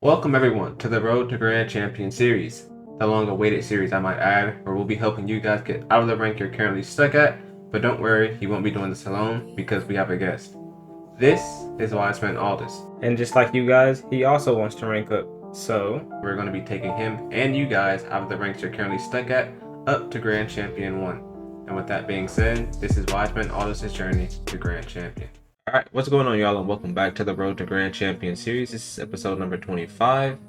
Welcome everyone to the Road to Grand Champion series, the long-awaited series I might add, where we'll be helping you guys get out of the rank you're currently stuck at, but don't worry, you won't be doing this alone because we have a guest. This is why I spent all this. And just like you guys, he also wants to rank up. So we're going to be taking him and you guys out of the ranks you're currently stuck at up to Grand Champion 1. And with that being said, this is why I spent all this journey to Grand Champion. Alright, what's going on y'all, and welcome back to the Road to Grand Champion series. This is episode number 25.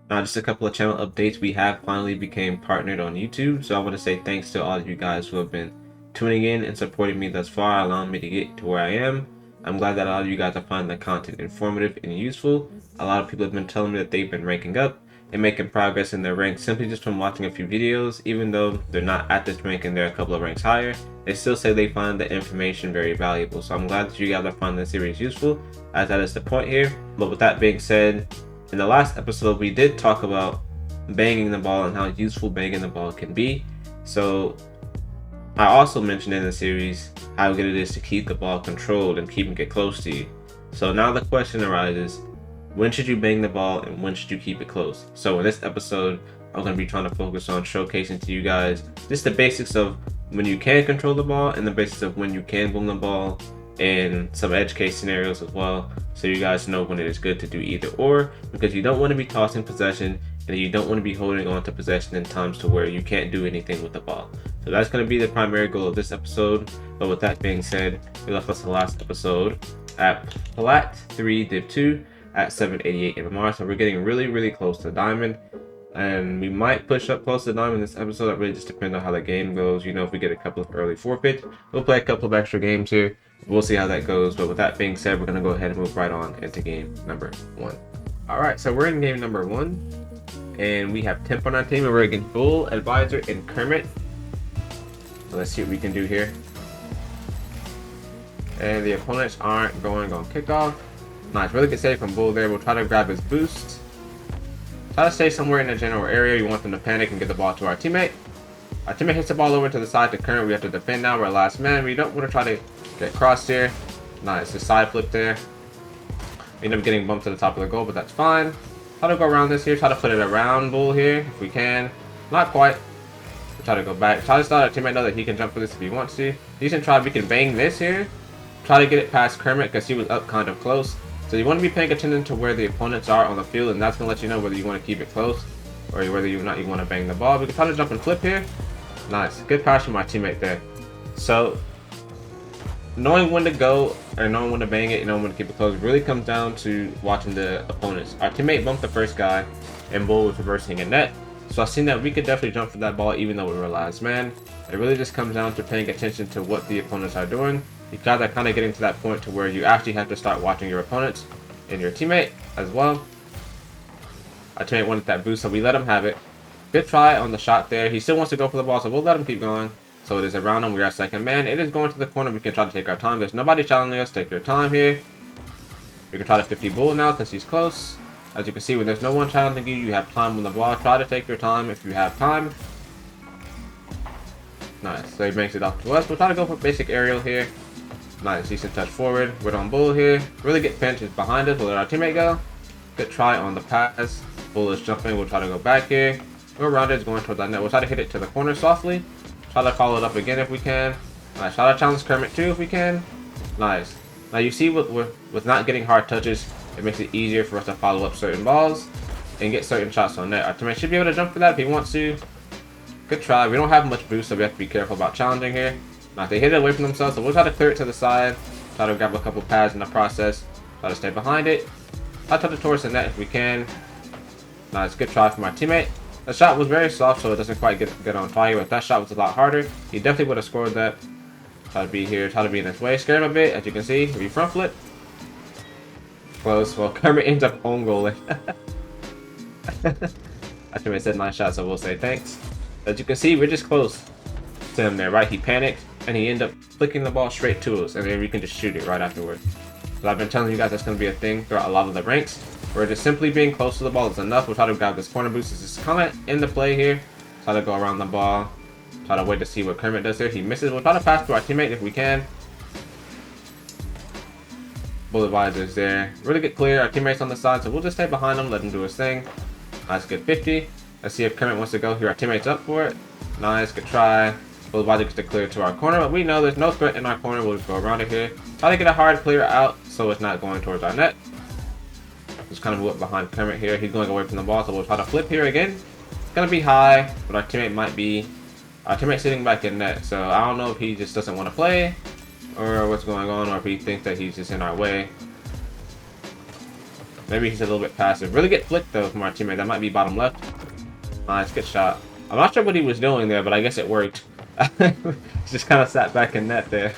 Now, just a couple of channel updates. We have finally became partnered on YouTube, so I want to say thanks to all of you guys who have been tuning in and supporting me thus far, allowing me to get to where I am. I'm glad that a lot of you guys are finding the content informative and useful. A lot of people have been telling me that they've been ranking up and making progress in their ranks simply just from watching a few videos. Even though they're not at this rank and they're a couple of ranks higher, they still say they find the information very valuable. So I'm glad that you guys are finding the series useful, as that is the point here. But with that being said, in the last episode we did talk about banging the ball and how useful banging the ball can be. So I also mentioned in the series how good it is to keep the ball controlled and keeping it close to you. So now the question arises, when should you bang the ball and when should you keep it close? So in this episode, I'm going to be trying to focus on showcasing to you guys just the basics of when you can control the ball and the basics of when you can boom the ball, and some edge case scenarios as well, so you guys know when it is good to do either or, because you don't want to be tossing possession and you don't want to be holding on to possession in times to where you can't do anything with the ball. So that's going to be the primary goal of this episode. But with that being said, we left us the last episode at Plat 3 Div 2 at 788 MMR, so we're getting really close to Diamond, and we might push up close to Diamond this episode. That really just depends on how the game goes. You know, if we get a couple of early forfeits, we'll play a couple of extra games here. We'll see how that goes. But with that being said, we're going to go ahead and move right on into game number 1. Alright, so we're in game number 1, and we have Temp on our team, and we're against Bull, Advisor, and Kermit. So let's see what we can do here. And the opponents aren't going on kickoff. Nice, really good save from Bull there. We'll try to grab his boost. Try to stay somewhere in the general area. You want them to panic and get the ball to our teammate. Our teammate hits the ball over to the side to Kermit. We have to defend now. We're last man. We don't want to try to get crossed here. Nice, the side flip there. We end up getting bumped to the top of the goal, but that's fine. Try to go around this here. Try to put it around Bull here if we can. Not quite. We'll try to go back. Try to let our teammate know that he can jump for this if he wants to. Decent try. We can bang this here. Try to get it past Kermit because he was up kind of close. So you want to be paying attention to where the opponents are on the field, and that's going to let you know whether you want to keep it close or whether you not you want to bang the ball. We can try to jump and flip here. Nice. Good pass from my teammate there. So knowing when to go or knowing when to bang it and knowing when to keep it close really comes down to watching the opponents. Our teammate bumped the first guy and Bull was reversing a net. So I've seen that we could definitely jump for that ball even though we were last man. It really just comes down to paying attention to what the opponents are doing. You got that kind of getting to that point to where you actually have to start watching your opponents and your teammate as well. Our teammate wanted that boost, so we let him have it. Good try on the shot there. He still wants to go for the ball, so we'll let him keep going. So it is around him. We are second man. It is going to the corner. We can try to take our time. There's nobody challenging us. Take your time here. We can try to 50 Bull now because he's close. As you can see, when there's no one challenging you, you have time on the ball. Try to take your time if you have time. Nice. So he makes it off to us. We'll try to go for basic aerial here. Nice, decent touch forward. We're on Bull here. Really get pinched. He's behind us. We'll let our teammate go. Good try on the pass. Bull is jumping. We'll try to go back here. We're around it. It's going towards that net. We'll try to hit it to the corner softly. Try to follow it up again if we can. Nice. Try to challenge Kermit too if we can. Nice. Now you see with not getting hard touches, it makes it easier for us to follow up certain balls and get certain shots on net. Our teammate should be able to jump for that if he wants to. Good try. We don't have much boost, so we have to be careful about challenging here. Now they hit it away from themselves, so we'll try to clear it to the side. Try to grab a couple pads in the process. Try to stay behind it. Try to touch it towards the net if we can. Nice, good try from our teammate. The shot was very soft, so it doesn't quite get on fire. But that shot was a lot harder. He definitely would have scored that. Try to be here. Try to be in his way. Scare him a bit, as you can see. We front flip. Close. Well, Kermit ends up own goaling. Our teammate said nice shot, so we'll say thanks. As you can see, we're just close to him there, right? He panicked and he ended up flicking the ball straight to us, and then we can just shoot it right afterwards. But I've been telling you guys that's going to be a thing throughout a lot of the ranks, where just simply being close to the ball is enough. We'll try to grab this corner boost. This is kind of in the play here. Try to go around the ball. Try to wait to see what Kermit does here. He misses. We'll try to pass to our teammate if we can. Bullet visors there. Really good clear. Our teammates on the side, so we'll just stay behind them, let him do his thing. Nice, good 50. Let's see if Kermit wants to go here. Our teammates up for it. Nice, good try. Bullet visor gets to clear to our corner, but we know there's no threat in our corner. We'll just go around it here. Try to get a hard clear out so it's not going towards our net. Just kind of whip behind Kermit here. He's going away from the ball, so we'll try to flip here again. It's gonna be high, but our teammate's sitting back in net. So I don't know if he just doesn't want to play, or what's going on, or if he thinks that he's just in our way. Maybe he's a little bit passive. Really good flick though from our teammate. That might be bottom left. Nice, good shot. I'm not sure what he was doing there, but I guess it worked. He just kind of sat back in net there.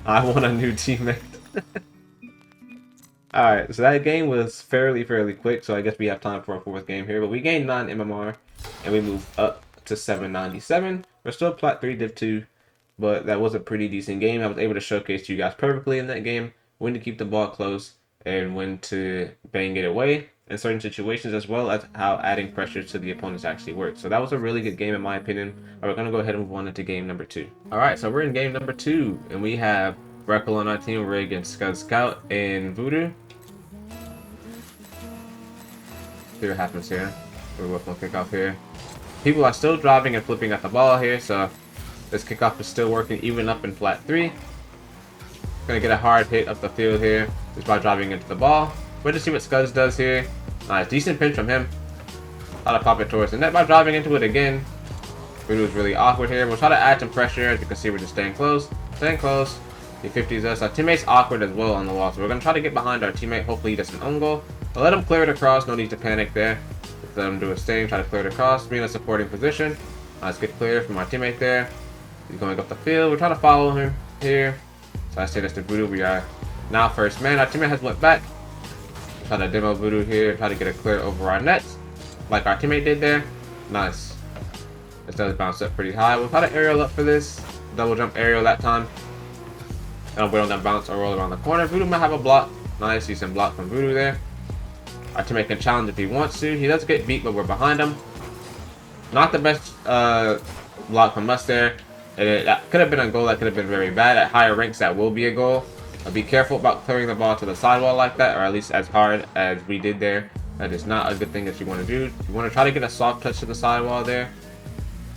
I want a new teammate. Alright, so that game was fairly quick, so I guess we have time for a fourth game here. But we gained 9 MMR, and we moved up to 797. We're still plat 3 div 2, but that was a pretty decent game. I was able to showcase to you guys perfectly in that game when to keep the ball close and when to bang it away in certain situations, as well as how adding pressure to the opponents actually works. So that was a really good game in my opinion. We're going to go ahead and move on into game number 2. Alright, so we're in game number 2, and we have Reckle on our team. We're against Scud Scout and Voodoo. See what happens here. We're both going to kick off here. People are still driving and flipping at the ball here, so this kickoff is still working even up in flat 3. Gonna get a hard hit up the field here just by driving into the ball. Wait to see what Scuds does here. Nice, decent pinch from him. Try to pop it towards the net by driving into it again. Voodoo's really awkward here. We'll try to add some pressure. As you can see, we're just staying close. Staying close. He 50s us. Our teammate's awkward as well on the wall, so we're gonna try to get behind our teammate. Hopefully he does an own goal. But let him clear it across. No need to panic there. Just let him do his thing. Try to clear it across. Be in a supporting position. Nice, good clear from our teammate there. He's going up the field. We're trying to follow him here. So I say that's the Voodoo. We are now first man. Our teammate has went back. Try to demo Voodoo here. Try to get a clear over our nets, like our teammate did there. Nice. This does bounce up pretty high. We'll try to aerial up for this. Double jump aerial that time. And I'll wait on that bounce or roll around the corner. Voodoo might have a block. Nice. Decent block from Voodoo there. Our teammate can challenge if he wants to. He does get beat, but we're behind him. Not the best block from us there. That could have been a goal. That could have been very bad. At higher ranks, that will be a goal. Be careful about clearing the ball to the sidewall like that, or at least as hard as we did there. That is not a good thing that you want to do. You want to try to get a soft touch to the sidewall there,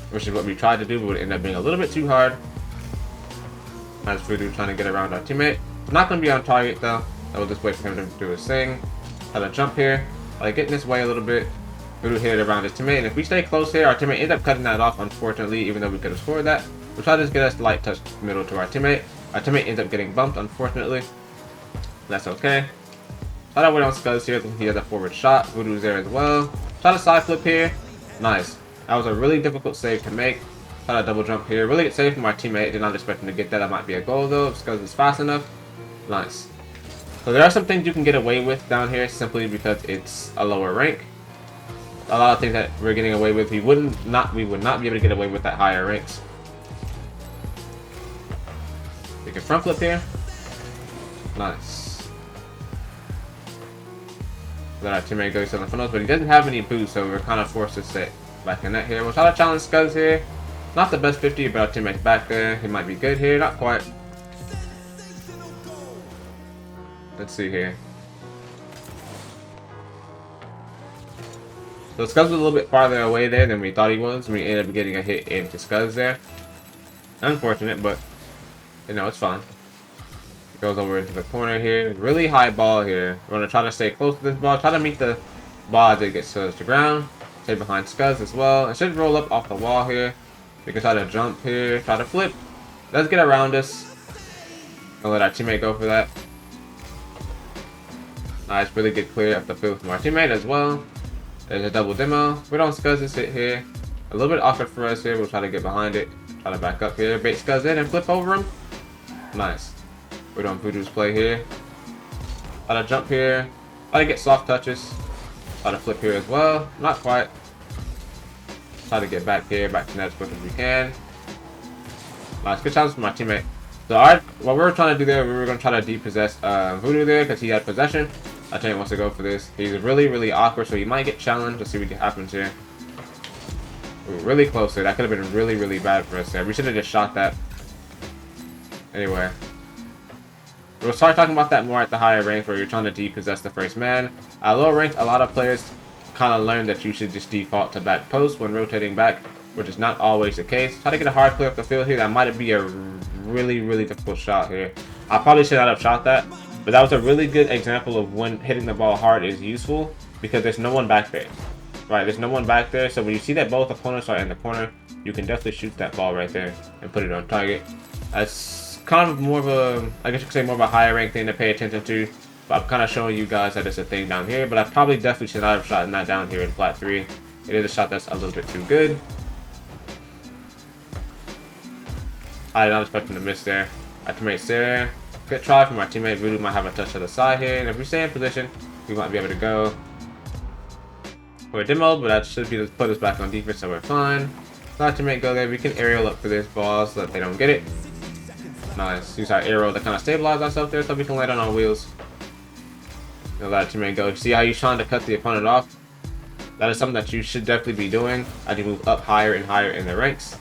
which is what we tried to do, but would end up being a little bit too hard. As Voodoo trying to get around our teammate. Not going to be on target though. I will just wait for him to do his thing. Try to jump here. Like getting this way a little bit. Voodoo hit it around his teammate, and if we stay close here, our teammate ends up cutting that off, unfortunately, even though we could have scored that. We'll try to just get us light touch middle to our teammate. Our teammate ends up getting bumped, unfortunately. That's okay. Try to wait on Scuds here. He has a forward shot. Voodoo's there as well. Try to side flip here. Nice. That was a really difficult save to make. Try to double jump here. Really good save from our teammate. Did not expect him to get that. That might be a goal though, if Scuds is fast enough. Nice. So there are some things you can get away with down here simply because it's a lower rank. A lot of things that we're getting away with, we would not be able to get away with at higher ranks. We can front flip here. Nice. Let our teammate go to the funnels, but he doesn't have any boots, so we're kind of forced to sit back in net here. We'll try to challenge Scuds here. Not the best 50, but our teammate's back there. He might be good here, not quite. Let's see here. So Scuds was a little bit farther away there than we thought he was. We ended up getting a hit into Scuds there. Unfortunate, but you know, it's fine. It goes over into the corner here. Really high ball here. We're going to try to stay close to this ball. Try to meet the ball as it gets to the ground. Stay behind Scuds as well. It should roll up off the wall here. We can try to jump here. Try to flip. Let's get around us. I'll let our teammate go for that. Nice. Really good clear up the field from our teammate as well. There's a double demo. We don't Scuds to sit here. A little bit awkward for us here. We'll try to get behind it. Try to back up here. Bait Scuds in and flip over him. Nice. We're doing Voodoo's play here. Try to jump here. Try to get soft touches. Try to flip here as well. Not quite. Try to get back here, back to net as quick as we can. Nice. Good challenge from my teammate. So what we were trying to do there, we were going to try to depossess Voodoo there because he had possession. Our teammate wants to go for this. He's really awkward, so he might get challenged. Let's see what happens here. We were really close there. That could have been really bad for us there. We should have just shot that. Anyway, we'll start talking about that more at the higher rank where you're trying to depossess the first man. At lower rank, a lot of players kind of learn that you should just default to back post when rotating back, which is not always the case. Try to get a hard clear up the field here. That might be a really difficult shot here. I probably should not have shot that, but that was a really good example of when hitting the ball hard is useful because there's no one back there. Right, there's no one back there, so when you see that both opponents are in the corner, you can definitely shoot that ball right there and put it on target. That's kind of more of a, I guess you could say more of a higher rank thing to pay attention to, but I'm kind of showing you guys that it's a thing down here, but I probably definitely should not have shot that down here in plat 3. It is a shot that's a little bit too good. I did not expect him to miss there. Our teammate's there. Good try from our teammate. Voodoo might have a touch to the side here, and if we stay in position, we might be able to go for a demo, but that should be put us back on defense, so we're fine. Let our teammate go there. We can aerial up for this ball so that they don't get it. Nice. Use our arrow to kind of stabilize ourselves there so we can land on our wheels. And let our teammate go. See how he's trying to cut the opponent off? That is something that you should definitely be doing as you move up higher and higher in the ranks.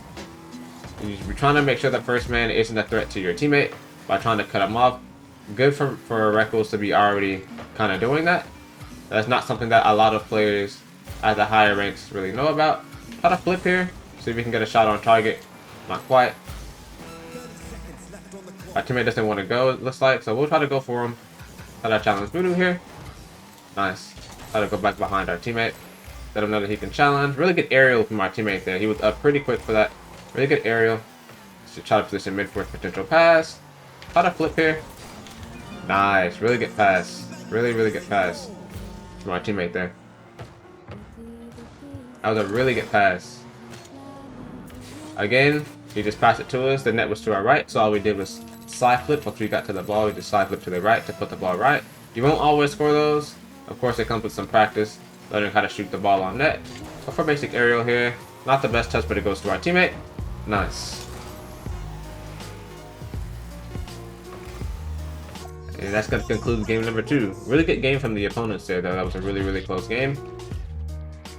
You're trying to make sure that first man isn't a threat to your teammate by trying to cut him off. Good for Reckless to be already kind of doing that. That's not something that a lot of players at the higher ranks really know about. Try to flip here, see if we can get a shot on target. Not quite. Our teammate doesn't want to go, it looks like, so we'll try to go for him. Try to challenge Voodoo here. Nice. Try to go back behind our teammate. Let him know that he can challenge. Really good aerial from our teammate there. He was up pretty quick for that. Really good aerial. So try to position mid for a potential pass. Try to flip here. Nice. Really good pass. Really good pass from our teammate there. That was a really good pass. Again, he just passed it to us. The net was to our right, so all we did was side flip. Once we got to the ball, we just side flip to the right to put the ball right. You won't always score those. Of course, it comes with some practice, learning how to shoot the ball on net. But for basic aerial here, not the best touch, but it goes to our teammate. Nice. And that's going to conclude game number 2. Really good game from the opponents there, though. That was a really close game.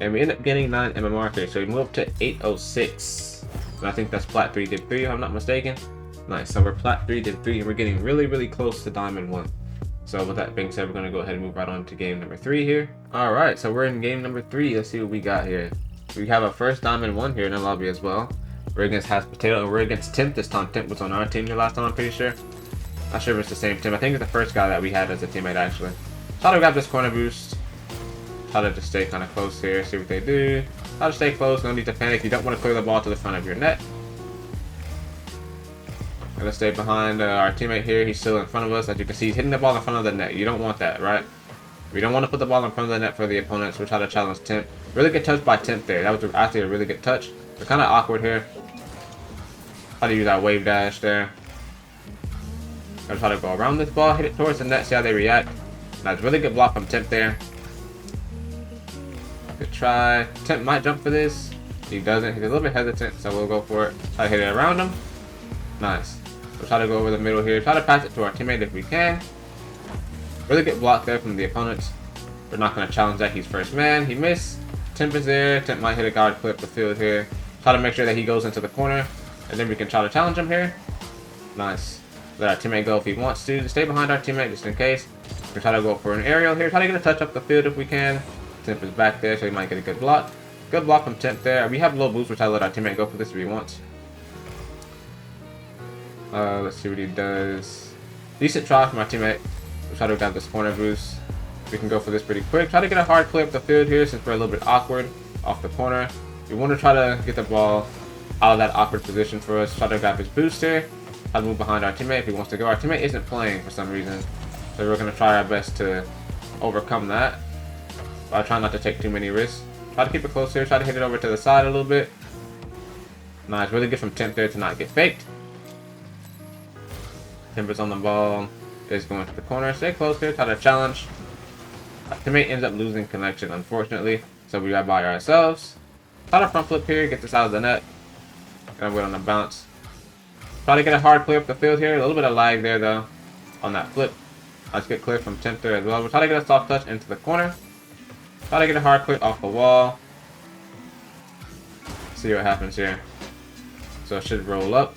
And we end up getting 9 MMR here, so we moved to 806. And I think that's plat 3 did 3, if I'm not mistaken. Nice, so we're plat 3 did 3, and we're getting really close to diamond 1. So with that being said, we're going to go ahead and move right on to game number 3 here. Alright, so we're in game number 3. Let's see what we got here. We have a first diamond 1 here in the lobby as well. We're against Has Potato, and we're against Temp this time. Temp was on our team here last time, I'm pretty sure. Not sure if it's the same Temp. I think it's the first guy that we had as a teammate, actually. Try to grab this corner boost. Try to just stay kind of close here, see what they do. Try to stay close, no need to panic. You don't want to clear the ball to the front of your net. Gonna stay behind our teammate here. He's still in front of us. As you can see, he's hitting the ball in front of the net. You don't want that, right? We don't want to put the ball in front of the net for the opponents. We'll try to challenge Temp. Really good touch by Temp there. That was actually a really good touch. We're kind of awkward here. Try to use our wave dash there. Gonna try to go around this ball, hit it towards the net, see how they react. That's really good block from Temp there. Good try. Temp might jump for this. He doesn't. He's a little bit hesitant, so we'll go for it. Try to hit it around him. Nice. We'll try to go over the middle here. Try to pass it to our teammate if we can. Really good block there from the opponents. We're not going to challenge that. He's first man. He missed. Temp is there. Temp might hit a guard clip the field here. Try to make sure that he goes into the corner. And then we can try to challenge him here. Nice. Let our teammate go if he wants to. Stay behind our teammate just in case. We'll try to go for an aerial here. Try to get a touch up the field if we can. Temp is back there, so he might get a good block. Good block from Temp there. We have low boost, which I let our teammate go for this if he wants. Let's see what he does. Decent try from our teammate. We'll try to grab this corner boost. We can go for this pretty quick. Try to get a hard play up the field here since we're a little bit awkward off the corner. We want to try to get the ball out of that awkward position for us. Try to grab his boost here. Try to move behind our teammate if he wants to go. Our teammate isn't playing for some reason, so we're going to try our best to overcome that. But I try not to take too many risks. Try to keep it close here. Try to hit it over to the side a little bit. Nice. Really good from Temp there to not get faked. Temp is on the ball. Is going to the corner. Stay close here. Try to challenge. Our teammate ends up losing connection, unfortunately. So we got by ourselves. Try to front flip here. Get this out of the net. Gonna wait on the bounce. Try to get a hard play up the field here. A little bit of lag there, though, on that flip. Let's get clear from Temp there as well. We'll try to get a soft touch into the corner. Try to get a hard clip off the wall. See what happens here. So it should roll up.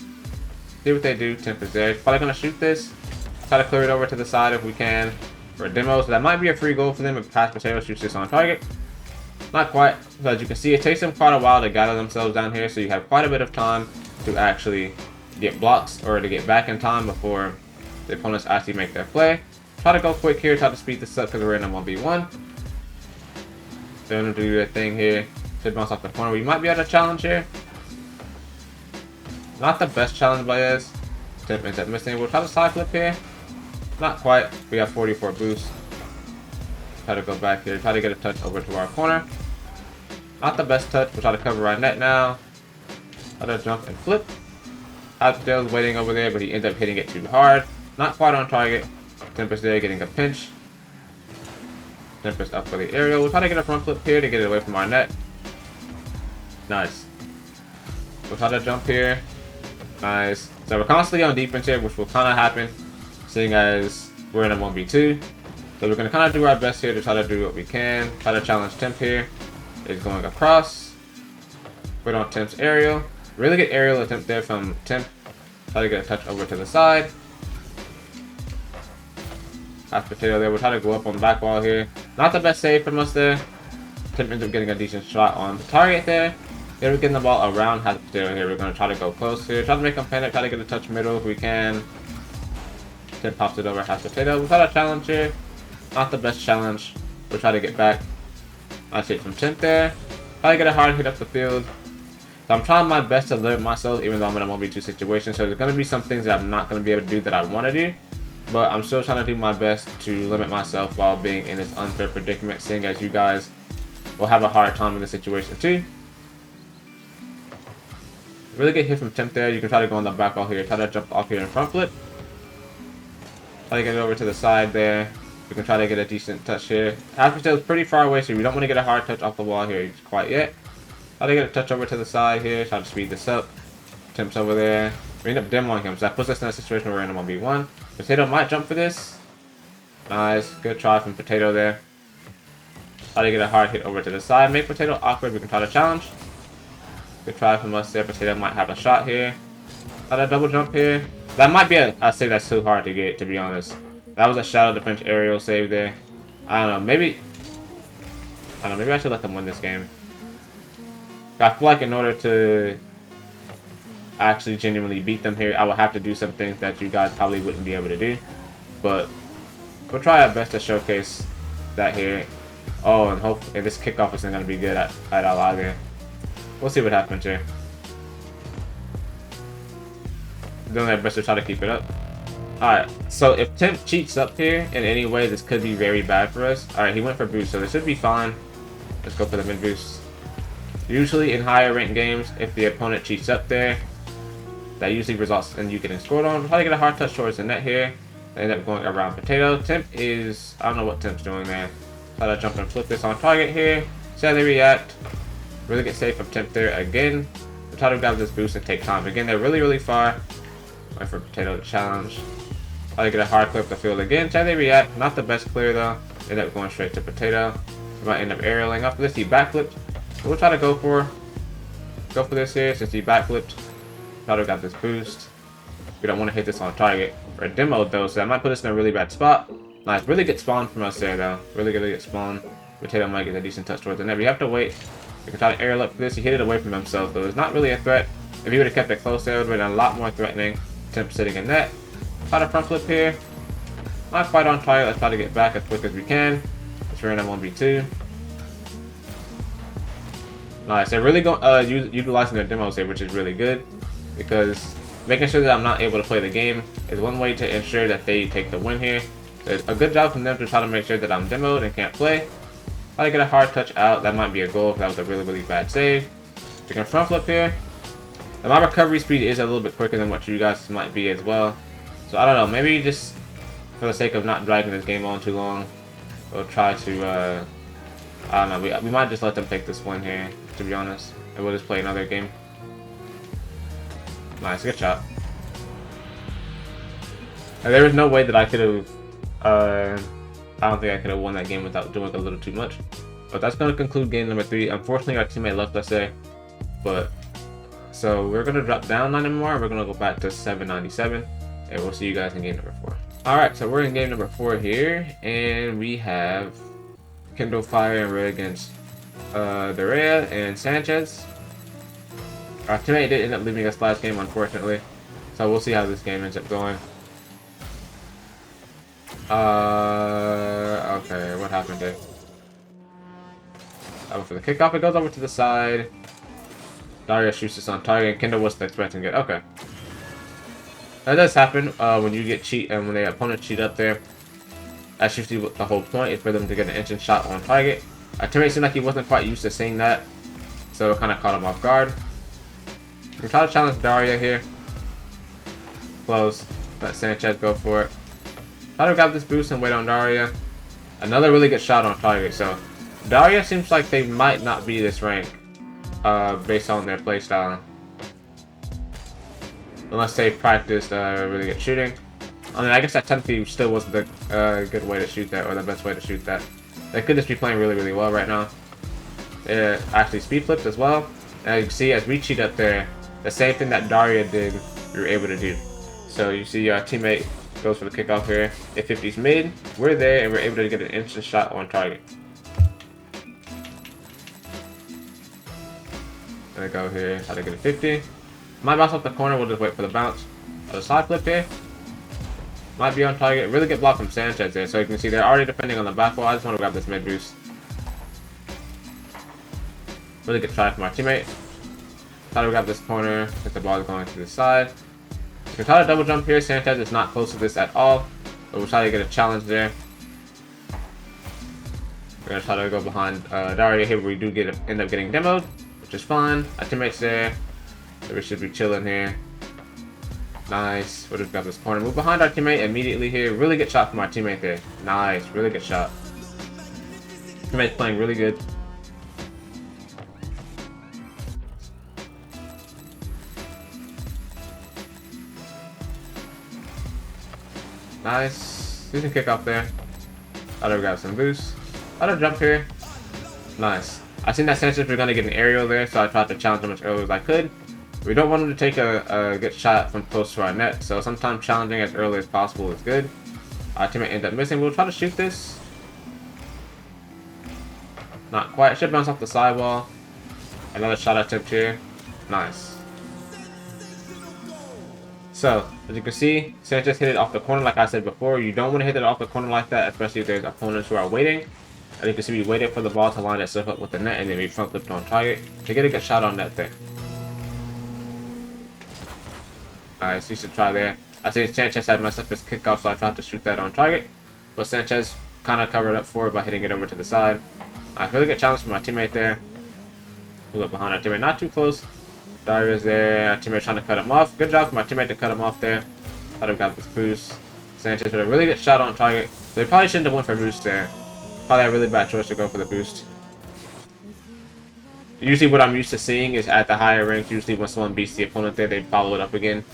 See what they do. Temp is there. Probably gonna shoot this. Try to clear it over to the side if we can for a demo. So that might be a free goal for them if Passion Potato shoots this on target. Not quite. So as you can see, it takes them quite a while to gather themselves down here. So you have quite a bit of time to actually get blocks or to get back in time before the opponents actually make their play. Try to go quick here. Try to speed this up because we're in a 1v1. They're going to do their thing here. Should bounce off the corner. We might be able to challenge here. Not the best challenge by us. Temp ends up missing. We'll try to side flip here. Not quite. We got 44 boost. Try to go back here. Try to get a touch over to our corner. Not the best touch. We'll try to cover our net now. Try to jump and flip. Abdel's waiting over there, but he ends up hitting it too hard. Not quite on target. Tempest there getting a pinch. Tempest up for the aerial. We'll try to get a front flip here to get it away from our net. Nice. We'll try to jump here. Nice. So we're constantly on defense here, which will kind of happen, seeing as we're in a 1v2. So we're going to kind of do our best here to try to do what we can. Try to challenge Temp here. Is going across. Put on Temp's aerial. Really good aerial attempt there from Temp. Try to get a touch over to the side. Half potato there. We'll try to go up on the back wall here. Not the best save from us there. Temp ends up getting a decent shot on the target there. Here we're getting the ball around half potato here. We're going to try to go close here. Try to make him panic. Try to get a touch middle if we can. Temp pops it over half potato. We'll try to challenge here. Not the best challenge. We'll try to get back. Nice hit from Temp there. Try to get a hard hit up the field. So I'm trying my best to limit myself, even though I'm in a 1v2 situation. So there's going to be some things that I'm not going to be able to do that I want to do. But I'm still trying to do my best to limit myself while being in this unfair predicament, seeing as you guys will have a hard time in this situation too. Really good hit from Temp there. You can try to go on the back wall here. Try to jump off here in front flip. Try to get it over to the side there. We can try to get a decent touch here. Aftertail is pretty far away, so we don't want to get a hard touch off the wall here quite yet. Try to get a touch over to the side here. Try to speed this up. Temp's over there. We end up demoing him, so that puts us in a situation where we're in a 1v1. Potato might jump for this. Nice. Good try from Potato there. Try to get a hard hit over to the side. Make Potato awkward. We can try to challenge. Good try from us there. Potato might have a shot here. Try to double jump here. That might be a save that's too hard to get, to be honest. That was a shadow defense aerial save there. I don't know. Maybe I should let them win this game. I feel like in order to actually genuinely beat them here, I will have to do some things that you guys probably wouldn't be able to do. But we'll try our best to showcase that here. Oh, and hopefully this kickoff isn't going to be good at all here. We'll see what happens here. Doing their best to try to keep it up. Alright, so if Temp cheats up here in any way, this could be very bad for us. Alright, he went for boost, so this should be fine. Let's go for the mid boost. Usually in higher ranked games, if the opponent cheats up there, that usually results in you getting scored on. We'll try to get a hard touch towards the net here. They end up going around Potato. Temp is, I don't know what Temp's doing there. Try to jump and flip this on target here. See how they react. Really get safe from Temp there again. We'll try to grab this boost and take time. Again, they're really, really far. Wait for Potato to challenge. Try to get a hard clip the field again. See how they react. Not the best clear though. End up going straight to Potato. We might end up aerialing. After this, he backflipped. We'll try to go for this here since he backflipped. Try to grab this boost. We don't want to hit this on target for a demo though, so that might put us in a really bad spot. Nice, really good spawn from us there though. Really good spawn. Potato might get a decent touch towards the net. We have to wait. We can try to aerial up for this. He hit it away from himself though. It's not really a threat. If he would have kept it close there, it would have been a lot more threatening. Temp sitting in net. Try to front flip here. Not quite on target. Let's try to get back as quick as we can. Let's run a 1v2. Nice. They're really utilizing their demos here, which is really good, because making sure that I'm not able to play the game is one way to ensure that they take the win here. So it's a good job from them to try to make sure that I'm demoed and can't play. Try to get a hard touch out. That might be a goal, because that was a really, really bad save. We can front flip here. And my recovery speed is a little bit quicker than what you guys might be as well. So I don't know, maybe just for the sake of not dragging this game on too long, we'll try to, I don't know, we might just let them take this win here, to be honest. And we'll just play another game. Nice, good shot. And there was no way that I could have, I don't think I could have won that game without doing a little too much. But that's going to conclude game number 3. Unfortunately, our teammate left us there. But So we're gonna drop down 9 more. We're gonna go back to 797, and we'll see you guys in game number 4. All right, so we're in game number 4 here, and we have Kindle Fire and Red against Dorea and Sanchez. Our teammate did end up leaving us last game, unfortunately. So we'll see how this game ends up going. Okay, what happened there? Over for the kickoff, it goes over to the side. Daria shoots this on target, and Kendall wasn't expecting it. Okay. That does happen when you get cheat and when the opponent cheat up there. That's usually the whole point, is for them to get an instant shot on target. Our teammate seemed like he wasn't quite used to seeing that, so it kind of caught him off guard. We try to challenge Daria here. Close. Let Sanchez go for it. Try to grab this boost and wait on Daria. Another really good shot on target. So Daria seems like they might not be this rank based on their playstyle. Unless they practiced really good shooting. I mean, I guess that technically still wasn't the good way to shoot that, or the best way to shoot that. They could just be playing really, really well right now. It actually speed flipped as well. And you can see as we cheat up there, the same thing that Daria did, we were able to do. So you see our teammate goes for the kickoff here. It 50s mid. We're there, and we're able to get an instant shot on target. Gonna go here, try to get a 50. Might bounce off the corner, we'll just wait for the bounce. The side flip here. Might be on target. Really good block from Sanchez there. So you can see they're already defending on the back wall. I just want to grab this mid boost. Really good try from our teammate. Try to grab this corner if the ball is going to the side. You can try to double jump here. Sanchez is not close to this at all. But we'll try to get a challenge there. We're going to try to go behind Daria here, where we do end up getting demoed, which is fine. Our teammate's there. So we should be chilling here. Nice. We'll just grab this corner. Move behind our teammate immediately here. Really good shot from our teammate there. Nice. Really good shot. Teammate's playing really good. Nice. Decent kick off there. I'll grab some boost. I'll jump here. Nice. I seen that Sanchez was going to get an aerial there, so I tried to challenge him as early as I could. We don't want him to take a good shot from close to our net, so sometimes challenging as early as possible is good. Our teammate ended up missing. We'll try to shoot this. Not quite. Should bounce off the sidewall. Another shot attempt here. Nice. So, as you can see, Sanchez hit it off the corner like I said before. You don't want to hit it off the corner like that, especially if there's opponents who are waiting. As you can see, we waited for the ball to line itself up with the net, and then we front flipped on target to get a good shot on net there. Nice, you should try there. I think Sanchez had messed up his kickoff, so I tried to shoot that on target. But Sanchez kind of covered up for it by hitting it over to the side. Really good challenge from my teammate there. Move up behind our teammate, not too close. Daria's there, our teammate trying to cut him off. Good job for my teammate to cut him off there. Thought have got this boost. Sanchez with a really good shot on target. They probably shouldn't have went for boost there. Probably a really bad choice to go for the boost. Usually what I'm used to seeing is at the higher ranks, usually when someone beats the opponent there, they follow it up again.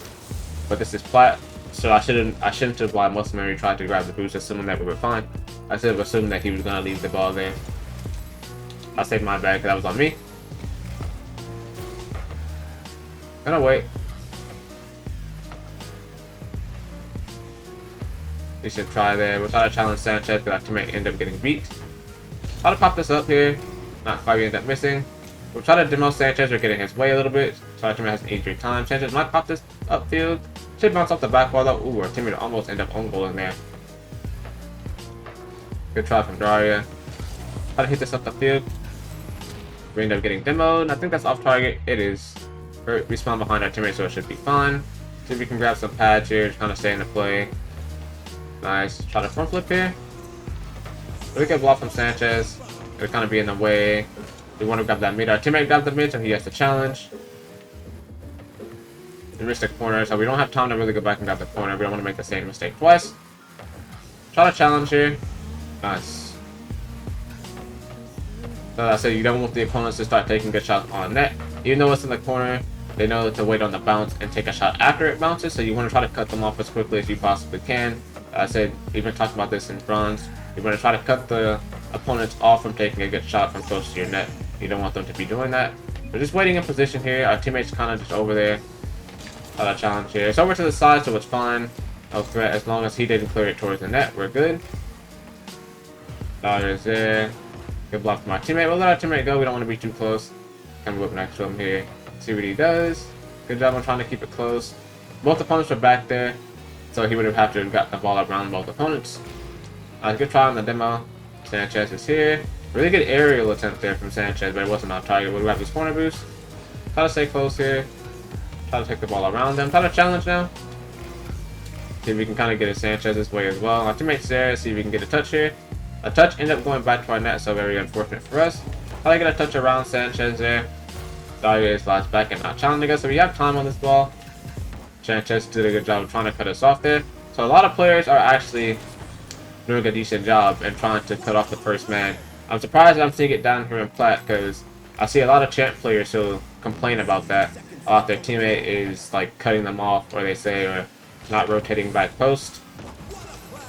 But this is plat, so I shouldn't have blind muscle memory tried to grab the boost, assuming that we were fine. I should have assumed that he was gonna leave the ball there. I saved my bag because that was on me. Gonna wait. We should try there. We'll try to challenge Sanchez because our teammate end up getting beat. Try to pop this up here. Not quite, we end up missing. We'll try to demo Sanchez or get in his way a little bit. So our teammate has an easier time. Sanchez might pop this upfield. Should bounce off the back wall though. Ooh, our teammate almost end up on goal in there. Good try from Daria. Try to hit this up the field. We end up getting demoed. I think that's off target. It is. We spawn behind our teammate, so it should be fine. See if we can grab some pads here, just kind of stay in the play. Nice. Try to front flip here. Really good block from Sanchez. It'll kind of be in the way. We want to grab that mid. Our teammate grabbed the mid, so he has to challenge. We missed the corner, so we don't have time to really go back and grab the corner. We don't want to make the same mistake twice. Try to challenge here. Nice. So I said you don't want the opponents to start taking good shots on net. Even though it's in the corner, they know to wait on the bounce and take a shot after it bounces, so you want to try to cut them off as quickly as you possibly can. I said, we've been talking about this in bronze. You want to try to cut the opponents off from taking a good shot from close to your net. You don't want them to be doing that. We're just waiting in position here. Our teammate's kind of just over there. Got a challenge here. It's over to the side, so it's fine. No threat as long as he didn't clear it towards the net. We're good. Dodger's there. Good block from our teammate. We'll let our teammate go. We don't want to be too close. Kind of whip next to him here. See what he does. Good job on trying to keep it close. Both opponents were back there, so he would have to have got the ball around both opponents. Good try on the demo. Sanchez is here. Really good aerial attempt there from Sanchez, but it wasn't on target. We'll grab this corner boost. Try to stay close here. Try to take the ball around them. Try to challenge now. See if we can kind of get it Sanchez's way as well. Our teammate's there. See if we can get a touch here. A touch ended up going back to our net, so very unfortunate for us. Try to get a touch around Sanchez there. Dahlia slides back and not challenging us, so we have time on this ball. Sanchez did a good job of trying to cut us off there. So a lot of players are actually doing a decent job and trying to cut off the first man. I'm surprised that I'm seeing it down here in Plat, because I see a lot of champ players who complain about that. Their teammate is like cutting them off, or they say, or not rotating back post.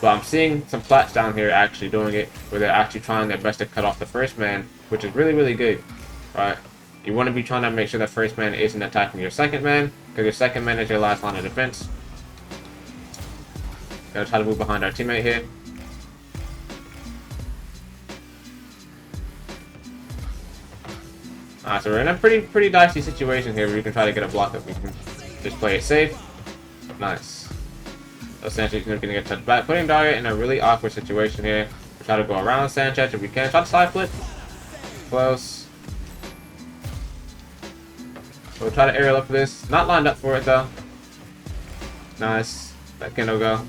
But I'm seeing some Plats down here actually doing it, where they're actually trying their best to cut off the first man, which is really, really good, right? You want to be trying to make sure that first man isn't attacking your second man, because your second man is your last line of defense. Gotta try to move behind our teammate here. So we're in a pretty dicey situation here where we can try to get a block up. We can just play it safe. Nice. Sanchez is going to get touched back, putting Daria in a really awkward situation here. We try to go around Sanchez if we can. Try to side flip. Close. We'll try to aerial up for this. Not lined up for it though. Nice. That can no go.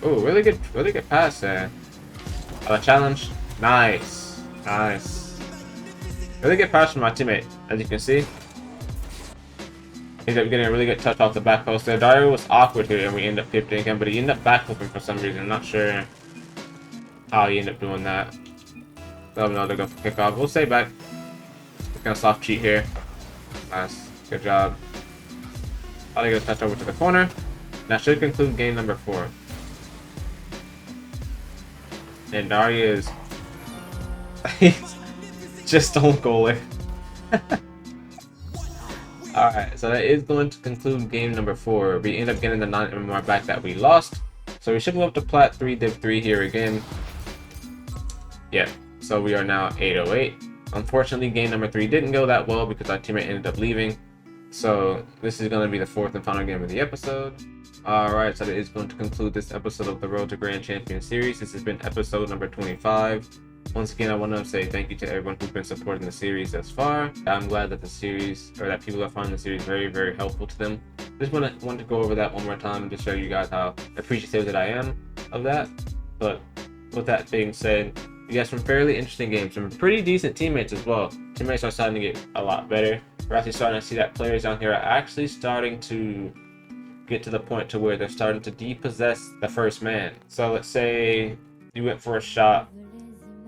Ooh, really good pass there. Challenge. Nice. Nice. Really good pass from my teammate, as you can see. He ended up getting a really good touch off the back post there. Dario was awkward here, and we ended up gifting him, but he ended up backflipping for some reason. I'm not sure how he ended up doing that. Let him know to go for kickoff. We'll stay back. We're gonna soft cheat here. Nice. Good job. I'll get a touch over to the corner. That should conclude game number 4. And Daria is just don't goal it. Alright, so that is going to conclude game number 4. We end up getting the 9 MMR back that we lost. So we should go up to Plat 3 Div 3 here again. Yep, so we are now 808. Unfortunately, game number 3 didn't go that well because our teammate ended up leaving. So this is going to be the 4th and final game of the episode. Alright, so that is going to conclude this episode of the Road to Grand Champion series. This has been episode number 25. Once again, I want to say thank you to everyone who's been supporting the series thus far. I'm glad that the series, or that people are finding the series very, very helpful to them. Just want to go over that one more time and just show you guys how appreciative that I am of that. But with that being said, you got some fairly interesting games, some pretty decent teammates as well. Teammates are starting to get a lot better. We're actually starting to see that players down here are actually starting to get to the point to where they're starting to depossess the first man. So let's say you went for a shot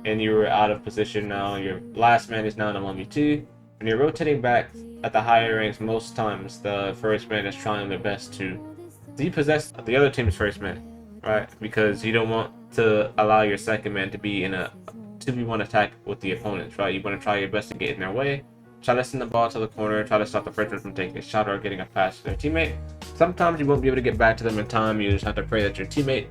and you were out of position now, your last man is now in a 1v2. When you're rotating back at the higher ranks, most times the first man is trying their best to depossess the other team's first man, right? Because you don't want to allow your second man to be in a 2v1 attack with the opponents, right? You want to try your best to get in their way, try to send the ball to the corner, try to stop the first man from taking a shot or getting a pass to their teammate. Sometimes you won't be able to get back to them in time. You just have to pray that your teammate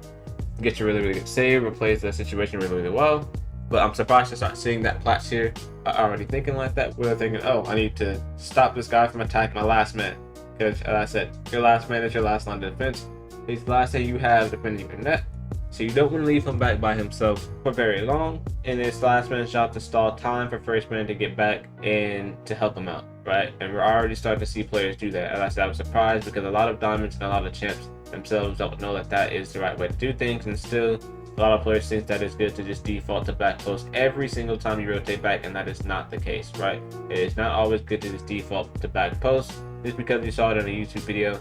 gets a really, really good save or plays the situation really, really well. But I'm surprised to start seeing that Plats here are already thinking like that, where they're thinking, oh, I need to stop this guy from attacking my last man. Because, as I said, your last man is your last line of defense. He's the last thing you have defending your net. So you don't want to leave him back by himself for very long. And it's last man's job to stall time for first man to get back and to help him out, right? And we're already starting to see players do that. As I said, I was surprised because a lot of diamonds and a lot of champs themselves don't know that that is the right way to do things, and still a lot of players think that it's good to just default to back post every single time you rotate back, and that is not the case, right? It is not always good to just default to back post. Just because you saw it in a YouTube video,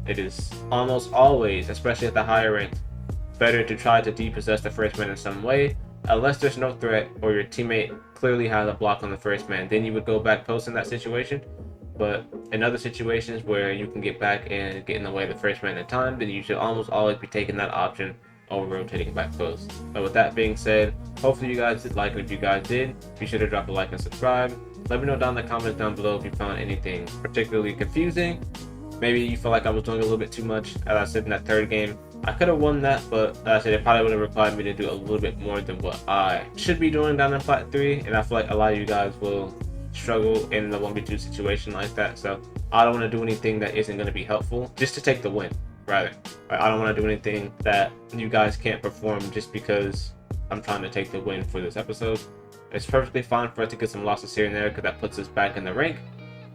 it is almost always, especially at the higher rank, better to try to depossess the first man in some way, unless there's no threat or your teammate clearly has a block on the first man. Then you would go back post in that situation. But in other situations where you can get back and get in the way of the first man in time, then you should almost always be taking that option over rotating back post. But with that being said, hopefully you guys did like it. If you guys did, be sure to drop a like and subscribe. Let me know down in the comments down below if you found anything particularly confusing. Maybe you feel like I was doing a little bit too much. As I said in that third game, I could have won that, but as I said, it probably would have required me to do a little bit more than what I should be doing down in Plat 3, and I feel like a lot of you guys will struggle in the 1v2 situation like that, so I don't want to do anything that isn't going to be helpful, just to take the win, rather. I don't want to do anything that you guys can't perform just because I'm trying to take the win for this episode. It's perfectly fine for us to get some losses here and there, because that puts us back in the rank,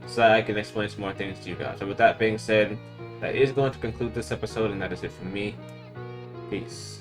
so that I can explain some more things to you guys. So with that being said, that is going to conclude this episode, and that is it from me. Peace.